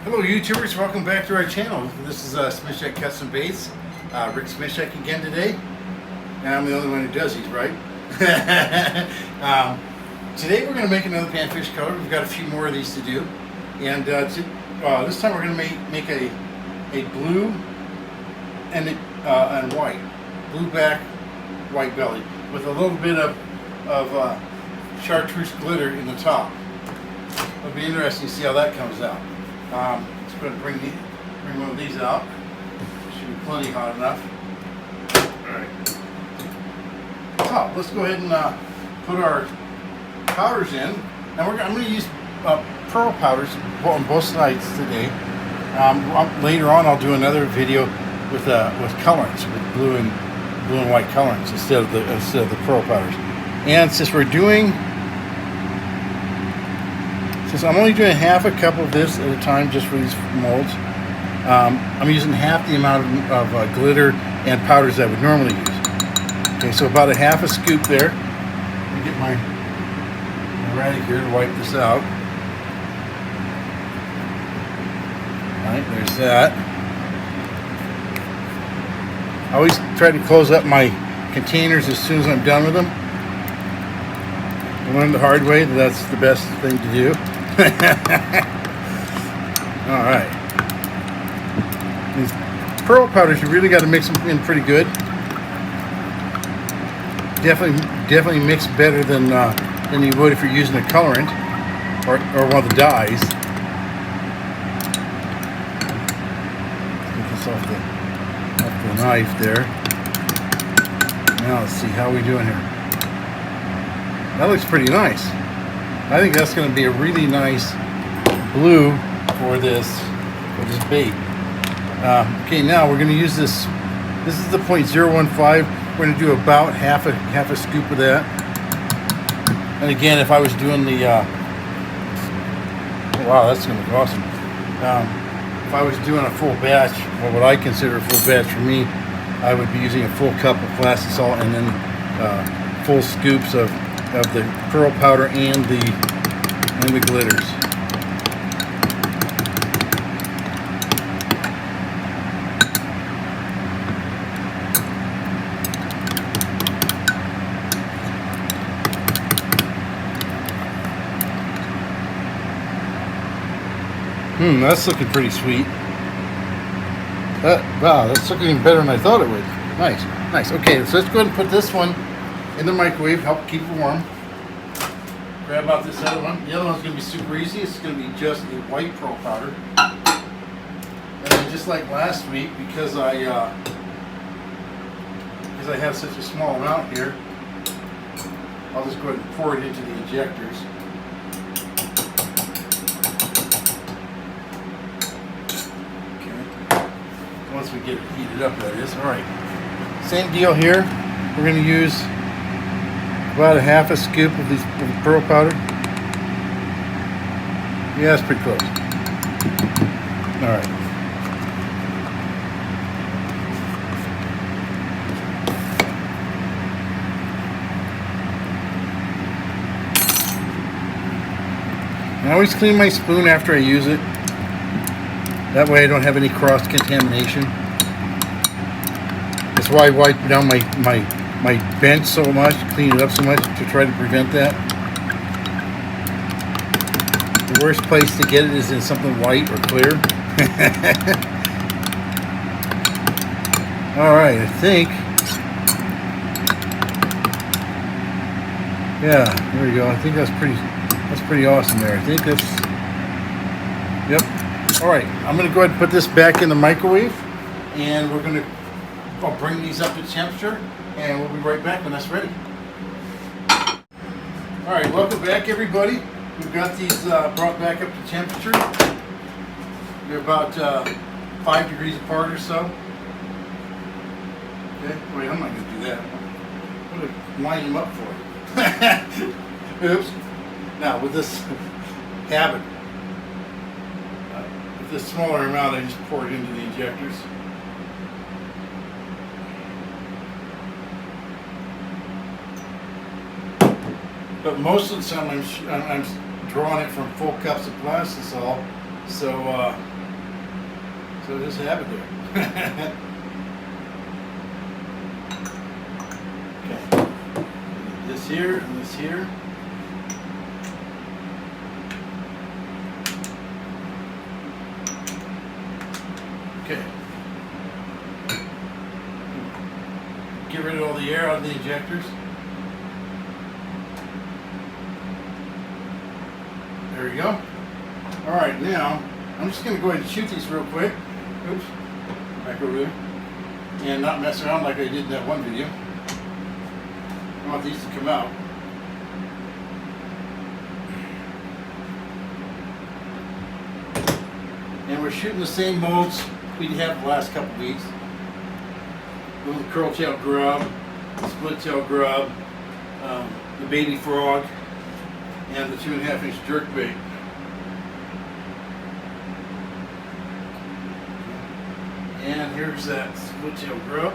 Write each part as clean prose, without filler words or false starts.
Hello YouTubers, welcome back to our channel. This is Smishek Custom Baits. Rick Smishek again today. And I'm the only one who does these, right? Today we're going to make another panfish color. We've got a few more of these to do. And this time we're going to make a blue and white. Blue back, white belly. With a little bit of chartreuse glitter in the top. It'll be interesting to see how that comes out. Let's go ahead and bring one of these out. Should be plenty hot enough. Alright. So let's go ahead and put our powders in. Now I'm going to use pearl powders on both sides today. Later on I'll do another video with colorants, with blue and white colorants instead of the pearl powders. And since I'm only doing half a cup of this at a time just for these molds, I'm using half the amount of glitter and powders I would normally use. Okay, so about a half a scoop there. Let me get my rag here to wipe this out. Alright, there's that. I always try to close up my containers as soon as I'm done with them. I learned the hard way that that's the best thing to do. Alright. These pearl powders, you really got to mix them in pretty good. Definitely mix better than you would if you're using a colorant or one of the dyes. Get this off the knife there. Now let's see, how are we doing here? That looks pretty nice. I think that's going to be a really nice blue for this bait. Okay, now we're going to use this. This is the 0.015. We're going to do about half a scoop of that. And again, if I was doing the wow, that's going to be awesome. If I was doing a full batch, or what I consider a full batch for me, I would be using a full cup of plastic salt and then full scoops of the pearl powder and the glitters. That's looking pretty sweet. Wow, that's looking even better than I thought it would. Nice. Okay, so let's go ahead and put this one in the microwave, help keep it warm. Grab out this other one. The other one's going to be super easy. It's going to be just a white pearl powder. And then just like last week, because I have such a small amount here, I'll just go ahead and pour it into the injectors. Okay. Once we get it heated up, that is. Alright. Same deal here. We're going to use about a half a scoop of the pearl powder. Yeah, that's pretty close. Alright. I always clean my spoon after I use it. That way I don't have any cross-contamination. That's why I wipe down my bench so much, clean it up so much to try to prevent that. The worst place to get it is in something white or clear. Alright, I think. Yeah, there we go. I think that's pretty awesome there. I think that's, yep. Alright, I'm going to go ahead and put this back in the microwave, and I'll bring these up to temperature, and we'll be right back when that's ready. Alright, welcome back everybody. We've got these brought back up to temperature. They're about 5 degrees apart or so. Okay, wait, I'm not going to do that. I'm going to line them up for you. Oops. Now with this habit, with this smaller amount, I just pour it into the injectors. But most of the time I'm drawing it from full cups of plastisol So just have it there. Okay. This here and this here. Okay. Get rid of all the air out of the injectors. There we go. All right, now I'm just going to go ahead and shoot these real quick. Oops, back over there, and not mess around like I did in that one video. I want these to come out. And we're shooting the same molds we had the last couple weeks. The little curl tail grub, the split tail grub, the baby frog, and the 2.5 inch jerk bait. And here's that split tail grub.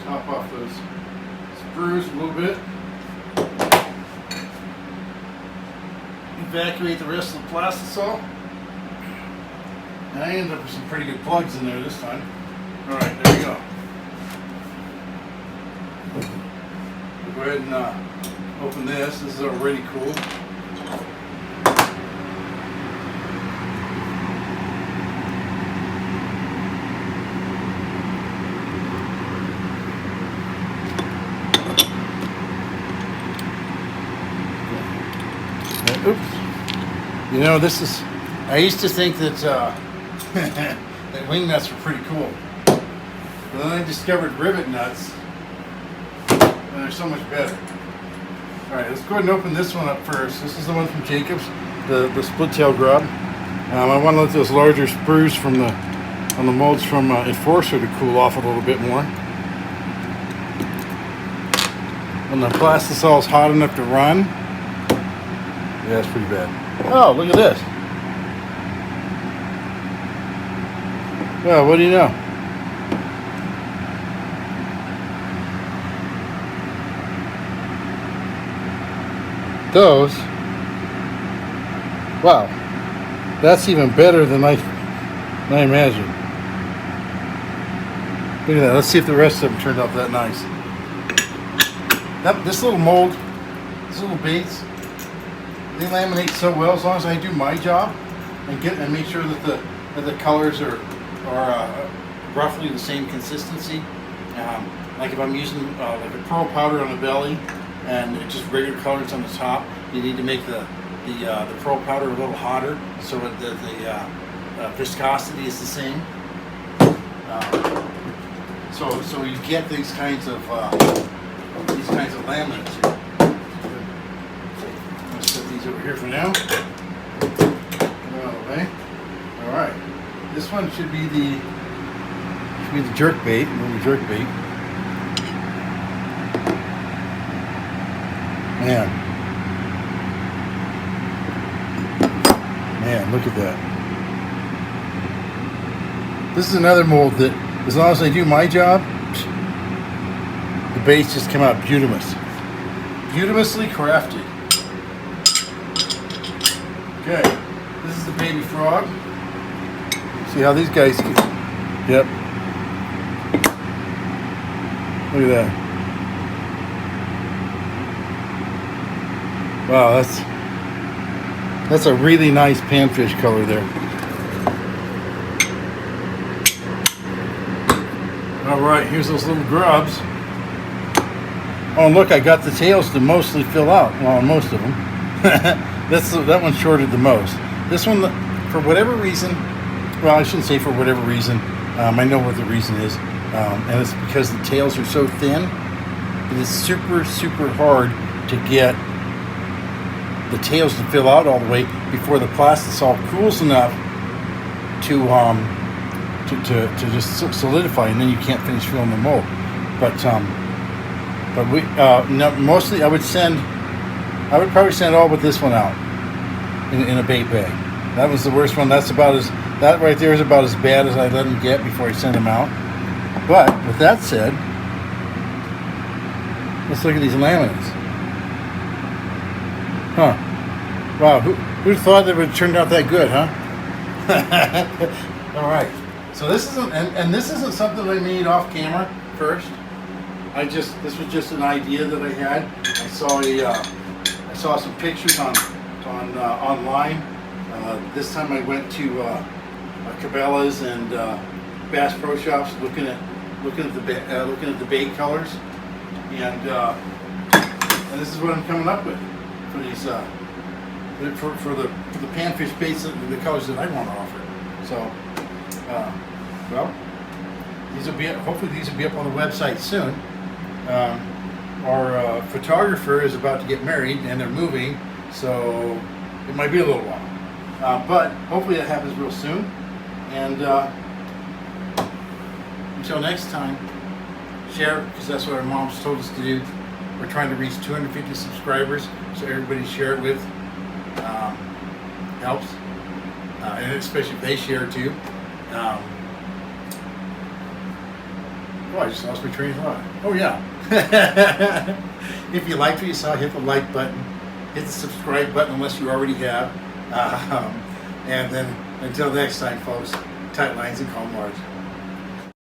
Top off those sprues a little bit. Evacuate the rest of the plastisol. And I ended up with some pretty good plugs in there this time. Alright, there we go. We'll go ahead and open this. This is already cool. Oops. You know, this is, I used to think that that wing nuts were pretty cool. But then I discovered rivet nuts, and they're so much better. Alright, let's go ahead and open this one up first. This is the one from Jacobs, the split tail grub. I want to let those larger sprues from on the molds from Enforcer to cool off a little bit more. When the plastisol is hot enough to run. Yeah, that's pretty bad. Oh, look at this. Well, what do you know? Those. Wow. That's even better than I imagined. Look at that. Let's see if the rest of them turned out that nice. This little mold, these little baits, they laminate so well as long as I do my job and make sure that the colors are roughly the same consistency. Like if I'm using like a pearl powder on the belly and just regular colors on the top, you need to make the pearl powder a little hotter so that the viscosity is the same. So you get these kinds of laminates here. Set these over here for now. Get them out of the way. All right. This one should be the jerk bait. Little jerk bait. Man, look at that. This is another mold that, as long as I do my job, the baits just come out beautimously crafted. Okay, this is the baby frog. See how these guys can, yep. Look at that. Wow, that's a really nice panfish color there. All right, here's those little grubs. Oh, and look, I got the tails to mostly fill out. Well, most of them. That one shorted the most. This one, for whatever reason, well, I shouldn't say for whatever reason. I know what the reason is, and it's because the tails are so thin. It is super, super hard to get the tails to fill out all the way before the plastisol cools enough to just solidify, and then you can't finish filling the mold. But we no, mostly I would probably send all but this one out in a bait bag. That was the worst one. That right there is about as bad as I let them get before I send them out. But with that said, let's look at these laminates. Huh. Wow, who thought it would have turned out that good, huh? All right. So this isn't, and this isn't something I made off camera first. This was just an idea that I had. I saw some pictures on online. This time I went to Cabela's and Bass Pro Shops, looking at the bait colors, and this is what I'm coming up with for these for the panfish baits, the colors that I want to offer. So, well, hopefully these will be up on the website soon. Our photographer is about to get married and they're moving, so it might be a little while. But hopefully that happens real soon. And until next time, share, because that's what our moms told us to do. We're trying to reach 250 subscribers, so everybody share it with. Helps. And especially if they share too. I just lost my train of thought. Oh yeah. If you liked what you saw, hit the like button, hit the subscribe button unless you already have. And then until next time, folks, tight lines and calm waters.